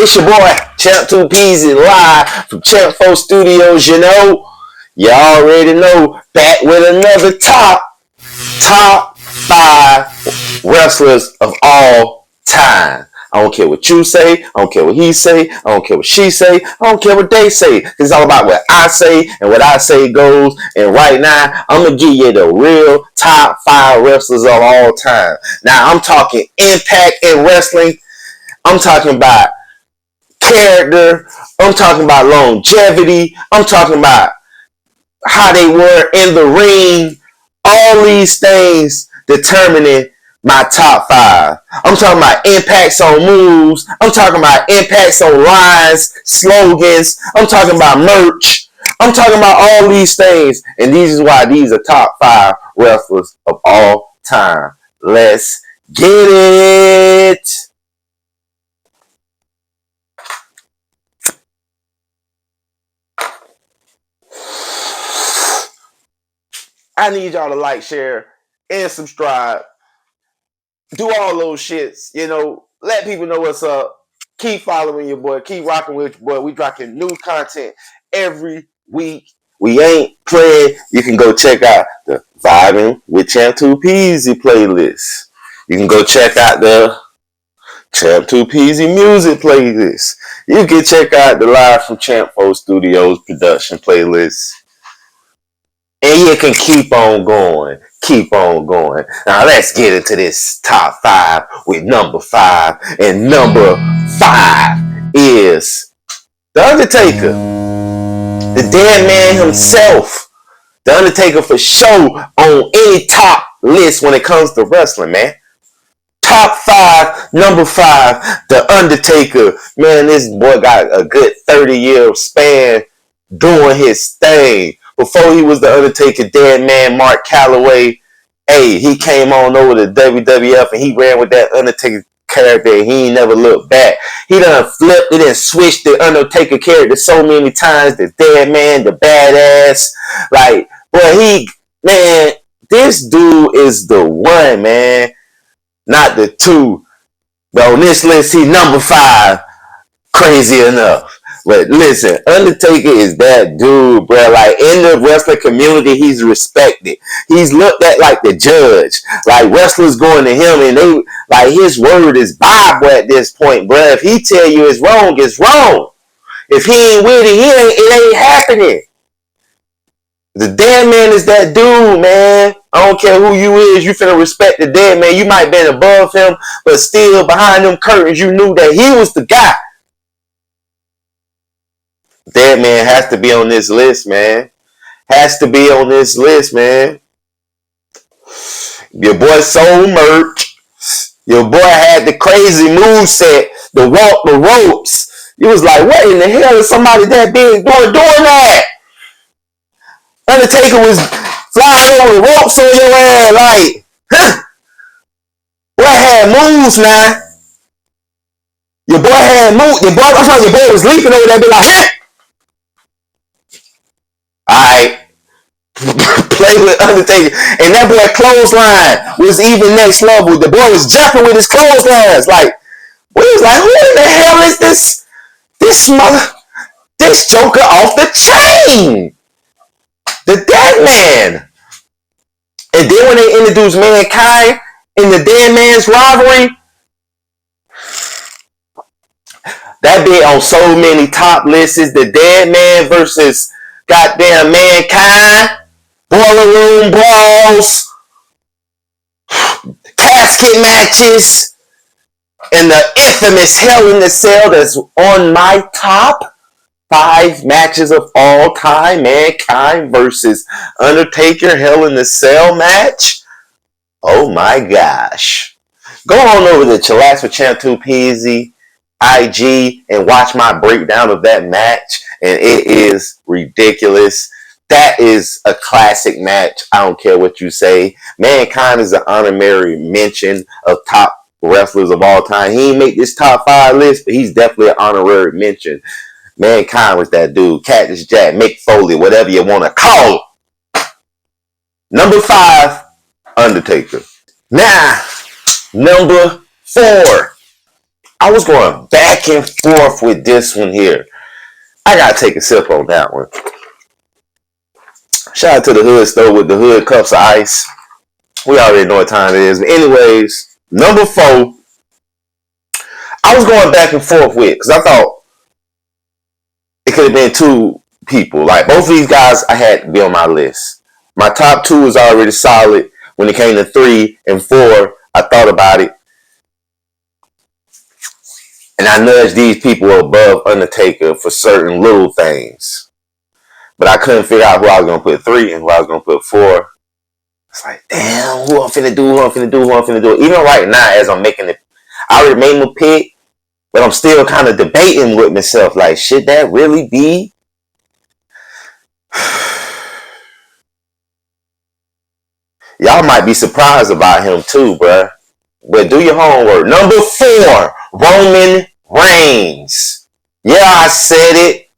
It's your boy, Champ2peezy, live from Champ4 Studios, You already know, back with another top 5 wrestlers of all time. I don't care what you say, I don't care what he say, I don't care what she say, I don't care what they say. It's all about what I say, and what I say goes. And right now, I'm going to give you the real top 5 wrestlers of all time. Now, I'm talking impact in wrestling. I'm talking about character. I'm talking about longevity. I'm talking about how they were in the ring. All these things determining my top 5. I'm talking about impacts on moves. I'm talking about impacts on lines, slogans. I'm talking about merch. I'm talking about all these things. And this is why these are top 5 wrestlers of all time. Let's get it. I need y'all to like, share, and subscribe. Do all those shits, Let people know what's up. Keep following your boy. Keep rocking with your boy. We dropping new content every week. We ain't playing. You can go check out the Vibing with Champ2peezy playlist. You can go check out the Champ2peezy music playlist. You can check out the Live from Champ4 Studios production playlist. And you can keep on going. Keep on going. Now let's get into this top 5 with number 5. And number 5 is The Undertaker. The dead man himself. The Undertaker for sure on any top list when it comes to wrestling, man. Top 5, number 5, The Undertaker. Man, this boy got a good 30-year span doing his thing. Before he was the Undertaker, dead man Mark Calloway, he came on over to WWF and he ran with that Undertaker character and he ain't never looked back. He done flipped it and switched the Undertaker character so many times. The dead man, the badass. Like, boy, this dude is the one, man. Not the 2. But on this list, he number 5. Crazy enough. But listen, Undertaker is that dude, bro. Like, in the wrestling community, he's respected. He's looked at like the judge. Like, wrestlers going to him and his word is Bible at this point, bro. If he tell you it's wrong, it's wrong. If he ain't with it, it ain't happening. The dead man is that dude, man. I don't care who you is, you finna respect the dead man. You might have been above him, but still behind them curtains, you knew that he was the guy. Dead man has to be on this list, man. Has to be on this list, man. Your boy sold merch. Your boy had the crazy moveset, the walk the ropes. You was like, what in the hell is somebody that big doing that? Undertaker was flying over the ropes on your ass, like, huh? Boy had moves now. Your boy had moves. Your boy was leaping over there, be like, huh? Alright. Play with Undertaker. And that boy clothesline was even next level. The boy was jumping with his clotheslines. Like, we was like, who in the hell is this joker off the chain? The dead man. And then when they introduced Mankind in the dead man's rivalry, that be on so many top lists. The dead man versus goddamn Mankind, boiler room brawls, casket matches, and the infamous Hell in the Cell that's on my top 5 matches of all time. Mankind versus Undertaker Hell in the Cell match. Oh my gosh. Go on over to Chillax with Champ2peezy IG and watch my breakdown of that match, and it is ridiculous. That is a classic match. I don't care what you say. Mankind is an honorary mention of top wrestlers of all time. He ain't make this top 5 list, but he's definitely an honorary mention. Mankind was that dude. Cactus Jack, Mick Foley, whatever you want to call him. Number 5, Undertaker. Now, number 4. I was going back and forth with this one here. I gotta take a sip on that one. Shout out to the hood store with the hood cups of ice. We already know what time it is. But anyways, number 4, I was going back and forth with because I thought it could have been 2 people. Like both of these guys, I had to be on my list. My top 2 is already solid. When it came to 3 and 4, I thought about it. And I nudged these people above Undertaker for certain little things. But I couldn't figure out who I was going to put 3 and who I was going to put 4. It's like, damn, who I'm finna do. Even right now, as I'm making it, I already made my pick, but I'm still kind of debating with myself. Like, should that really be? Y'all might be surprised about him too, bruh. But do your homework. Number 4, Roman Reigns. Yeah, I said it.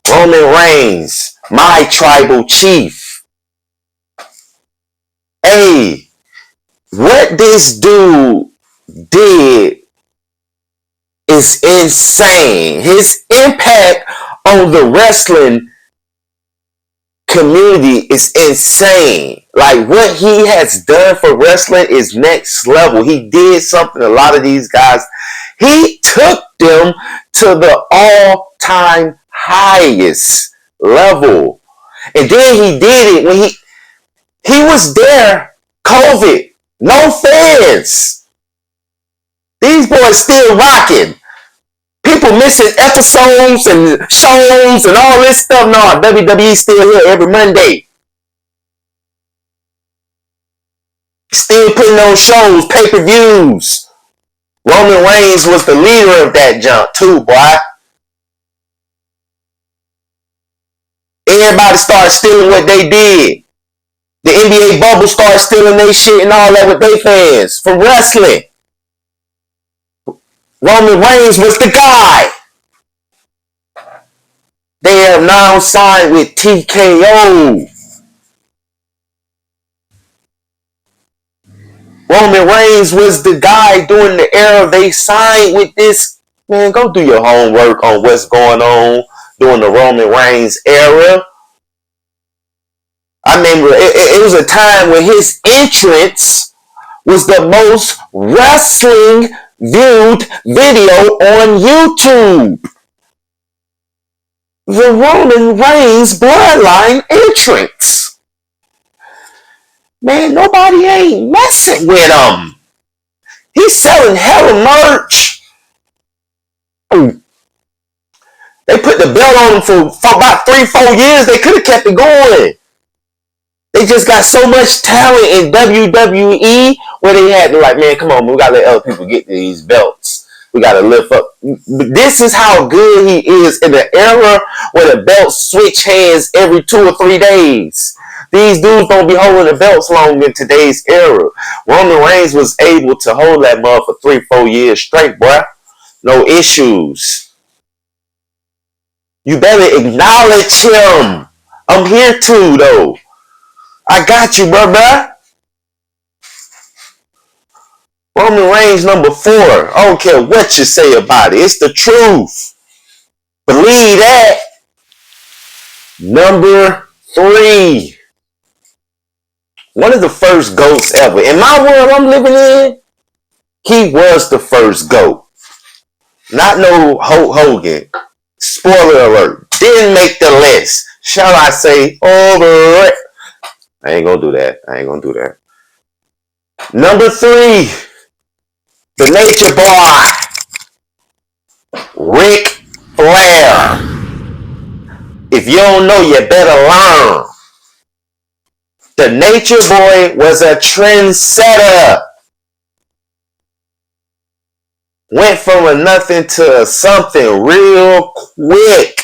Roman Reigns, my tribal chief. Hey, what this dude did is insane. His impact on the wrestling community is insane. Like what he has done for wrestling is next level. He did something a lot of these guys, he took them to the all-time highest level. And then he did it when he was there, COVID, no fans. These boys still rocking. People missing episodes and shows and all this stuff. No, WWE still here every Monday. Still putting on shows, pay-per-views. Roman Reigns was the leader of that jump too, boy. Everybody started stealing what they did. The NBA bubble started stealing their shit and all that with their fans from wrestling. Roman Reigns was the guy. They have now signed with TKO. Roman Reigns was the guy during the era they signed with this. Man, go do your homework on what's going on during the Roman Reigns era. I remember it was a time when his entrance was the most wrestling viewed video on YouTube. The Roman Reigns bloodline entrance. Man, nobody ain't messing with him. He's selling hella merch. They put the belt on him for about 3-4 years. They could have kept it going. They just got so much talent in WWE where they had to like, man, come on, man, we gotta let other people get these belts. We gotta lift up. This is how good he is in the era where the belts switch hands every 2 or 3 days. These dudes don't be holding the belts long in today's era. Roman Reigns was able to hold that mug for 3-4 years straight, boy. No issues. You better acknowledge him. I'm here too, though. I got you, bruh. Roman Reigns number 4. I don't care what you say about it. It's the truth. Believe that. Number 3. One of the first GOATs ever. In my world I'm living in, he was the first GOAT. Not no Hulk Hogan. Spoiler alert. Didn't make the list. Shall I say over it? I ain't gonna do that. Number 3. The Nature Boy. Ric Flair. If you don't know, you better learn. The Nature Boy was a trendsetter. Went from a nothing to a something real quick.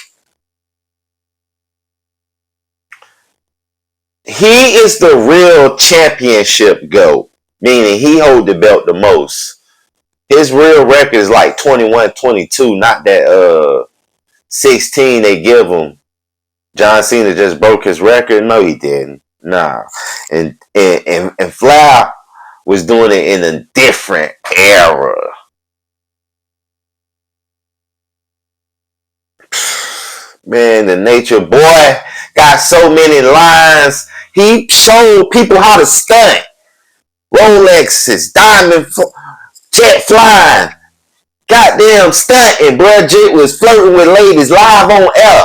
He is the real championship GOAT, meaning he hold the belt the most. His real record is like 21-22, not that 16 they give him. John Cena just broke his record. No, he didn't. Nah. And Flair was doing it in a different era. Man, the Nature Boy got so many lines. He showed people how to stunt. Rolexes, diamond, jet flying, goddamn stunting, bro. Jit was flirting with ladies live on air.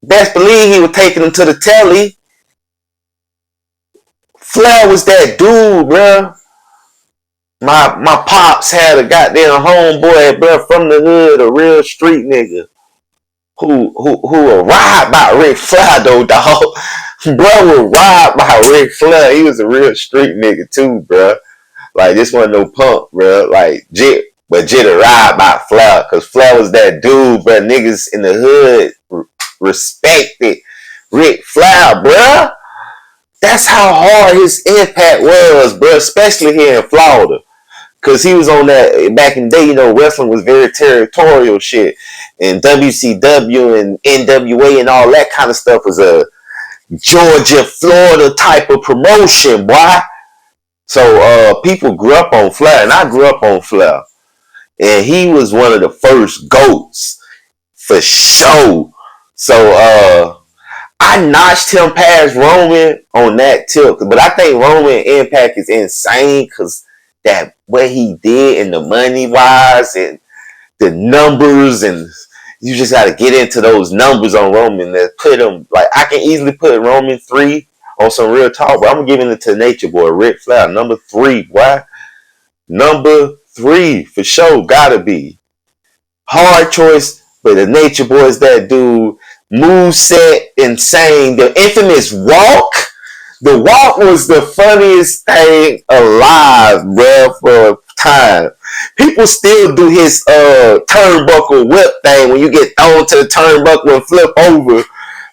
Best believe he was taking them to the telly. Flair was that dude, bro. My pops had a goddamn homeboy, bro, from the hood, a real street nigga. Who will ride by Ric Flair though, dog. Bro will ride by Ric Flair. He was a real street nigga too, bro. Like this wasn't no punk, bro. Like Jit, but Jit a ride by Flair, cause Flair was that dude, bro. Niggas in the hood respected Ric Flair, bro. That's how hard his impact was, bro. Especially here in Florida. Cause he was on that back in the day, you know, wrestling was very territorial shit. And WCW and NWA and all that kind of stuff was a Georgia, Florida type of promotion, boy. So people grew up on Flair, and I grew up on Flair. And he was one of the first GOATs for sure. So I notched him past Roman on that tip. But I think Roman impact is insane because that what he did and the money wise and the numbers, and you just got to get into those numbers on Roman that put him, like I can easily put Roman 3 on some real talk, but I'm giving it to Nature Boy, Ric Flair, number 3, boy. Number 3 for sure, gotta be. Hard choice, but the Nature Boy is that dude. Move set, insane. The infamous walk. The walk was the funniest thing alive, bro, for a time. People still do his turnbuckle whip thing when you get thrown to the turnbuckle and flip over.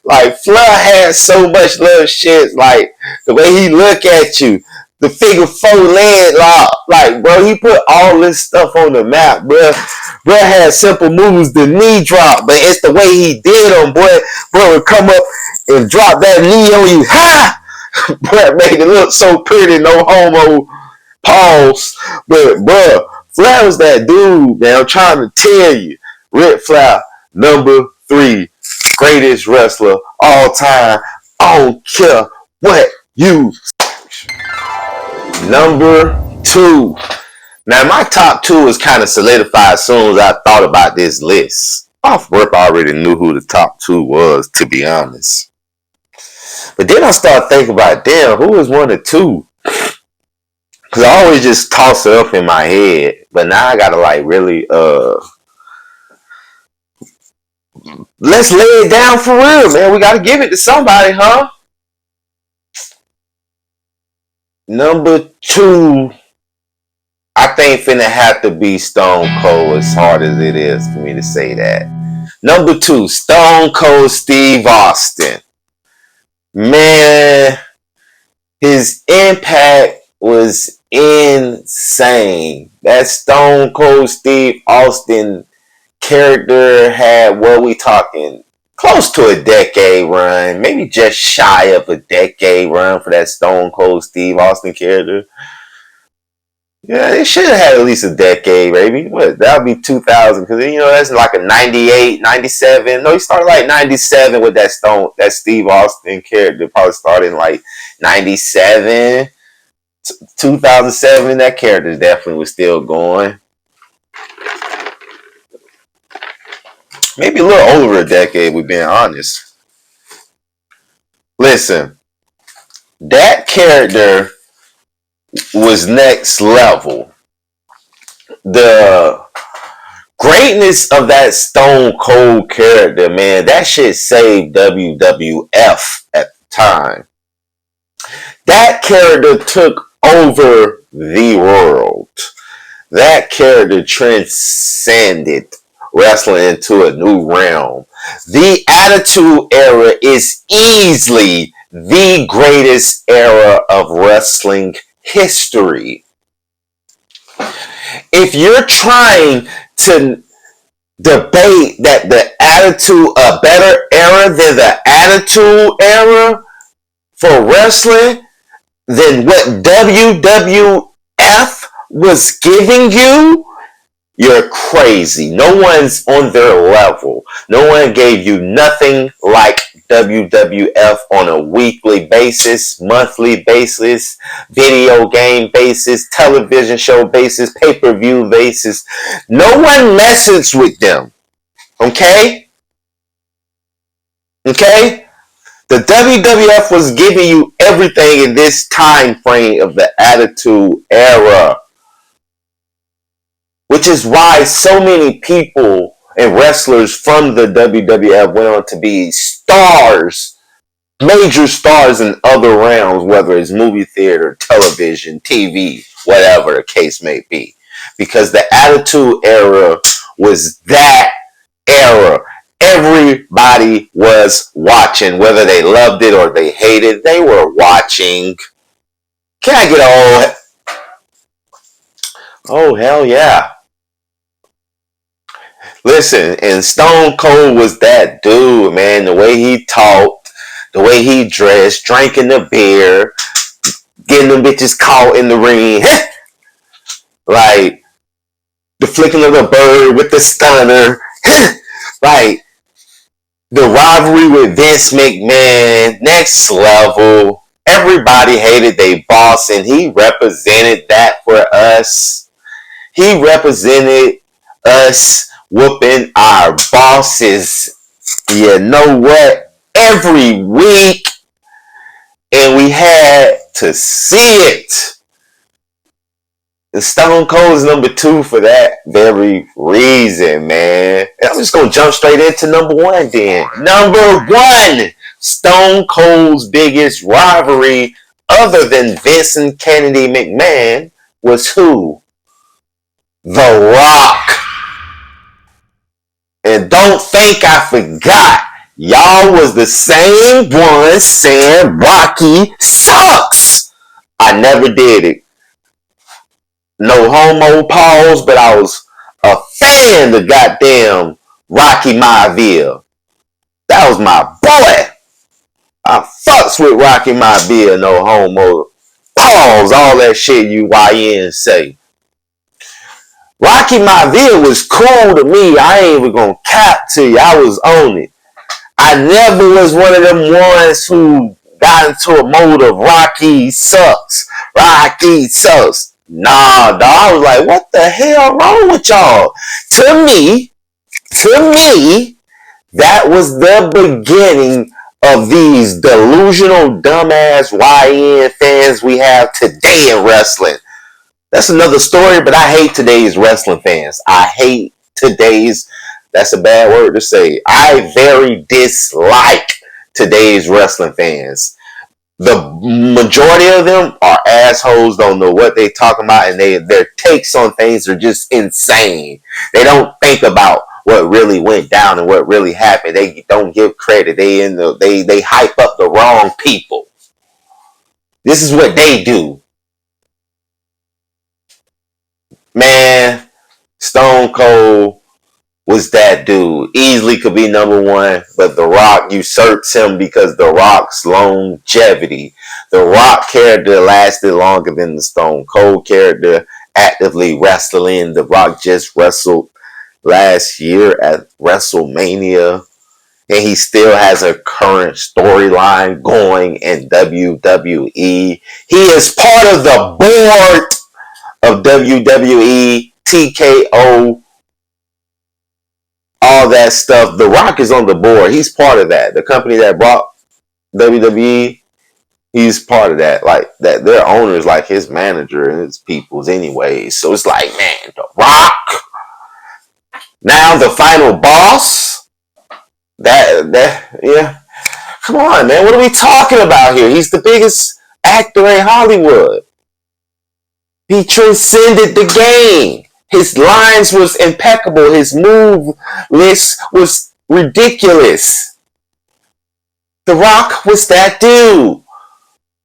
Like, Flair had so much little shit, like, the way he look at you, the figure 4 leg lock, like, bro, he put all this stuff on the map, bro. Bro had simple moves, the knee drop, but it's the way he did them, boy. Bro would come up and drop that knee on you, ha! Bro made it look so pretty, no homo, pause. But, bro, Flair was that dude, man, I'm trying to tell you. Ric Flair, number 3. Greatest wrestler all time. I don't care what you. Number 2. Now my top 2 is kind of solidified as soon as I thought about this list. Off rip, I already knew who the top 2 was, to be honest. But then I started thinking about, damn, who is 1 or 2? Because I always just toss it up in my head. But now I gotta like really let's lay it down for real, man. We gotta give it to somebody, huh? Number 2, I think finna have to be Stone Cold, as hard as it is for me to say that. Number 2, Stone Cold Steve Austin. Man, his impact was insane. That Stone Cold Steve Austin character had, what we talking, close to a decade run, maybe just shy of a decade run for that Stone Cold Steve Austin character. Yeah, it should have had at least a decade, baby. What? That would be 2000, because, you know, that's like a 98, 97. No, he started like 97 with that Steve Austin character. Probably started in like 97, 2007. That character definitely was still going. Maybe a little over a decade, we're being honest. Listen, that character was next level. The greatness of that Stone Cold character, man, that shit saved WWF at the time. That character took over the world. That character transcended wrestling into a new realm. The Attitude Era is easily the greatest era of wrestling history. If you're trying to debate that the Attitude, a better era than the Attitude Era for wrestling, than what WWF was giving you, You're crazy. No one's on their level. No one gave you nothing like WWF on a weekly basis, monthly basis, video game basis, television show basis, pay-per-view basis. No one messes with them. Okay? Okay? The WWF was giving you everything in this time frame of the Attitude Era, which is why so many people and wrestlers from the WWF went on to be stars, major stars in other realms, whether it's movie theater, television, TV, whatever the case may be. Because the Attitude Era was that era. Everybody was watching, whether they loved it or they hated it, they were watching. Can I get a oh hell yeah. Listen, and Stone Cold was that dude, man. The way he talked, the way he dressed, drinking the beer, getting them bitches caught in the ring. Like, the flicking of the bird with the stunner. Like, the rivalry with Vince McMahon, next level. Everybody hated their boss, and he represented that for us. He represented us whooping our bosses. You know what? Every week, and we had to see it. And Stone Cold is number 2 for that very reason, man. And I'm just gonna jump straight into number 1 then. Number 1, Stone Cold's biggest rivalry, other than Vince and Kennedy McMahon, was who? The Rock. And don't think I forgot. Y'all was the same ones saying Rocky sucks. I never did it. No homo pause, but I was a fan of goddamn Rocky Maivia. That was my boy. I fucks with Rocky Maivia, no homo pause, all that shit you YN say. Rocky Maivia was cool to me. I ain't even gonna cap to you. I was on it. I never was one of them ones who got into a mode of Rocky sucks. Rocky sucks. Nah, dog. I was like, what the hell wrong with y'all? To me, that was the beginning of these delusional, dumbass YN fans we have today in wrestling. That's another story, but I hate today's wrestling fans. I hate today's, that's a bad word to say. I very dislike today's wrestling fans. The majority of them are assholes, don't know what they talking about, and their takes on things are just insane. They don't think about what really went down and what really happened. They don't give credit. They hype up the wrong people. This is what they do. Man, Stone Cold was that dude. Easily could be number 1, but The Rock usurps him because The Rock's longevity. The Rock character lasted longer than the Stone Cold character. Actively wrestling. The Rock just wrestled last year at WrestleMania, and he still has a current storyline going in WWE. He is part of the board of WWE, TKO, all that stuff. The Rock is on the board. He's part of that. The company that bought WWE, he's part of that. Like that, their owners, like his manager and his peoples, anyways. So it's like, man, The Rock. Now the final boss. Yeah. Come on, man. What are we talking about here? He's the biggest actor in Hollywood. He transcended the game. His lines was impeccable. His move list was ridiculous. The Rock was that dude.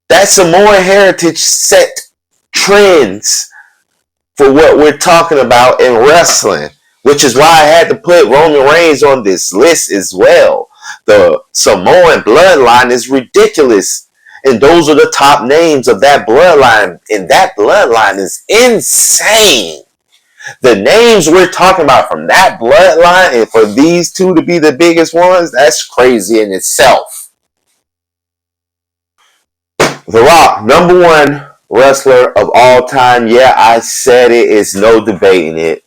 That Samoan heritage set trends for what we're talking about in wrestling, which is why I had to put Roman Reigns on this list as well. The Samoan bloodline is ridiculous. And those are the top names of that bloodline. And that bloodline is insane. The names we're talking about from that bloodline, and for these two to be the biggest ones, that's crazy in itself. The Rock, number one wrestler of all time. Yeah, I said it. It's no debating it.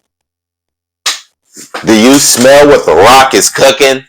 Do you smell what The Rock is cooking?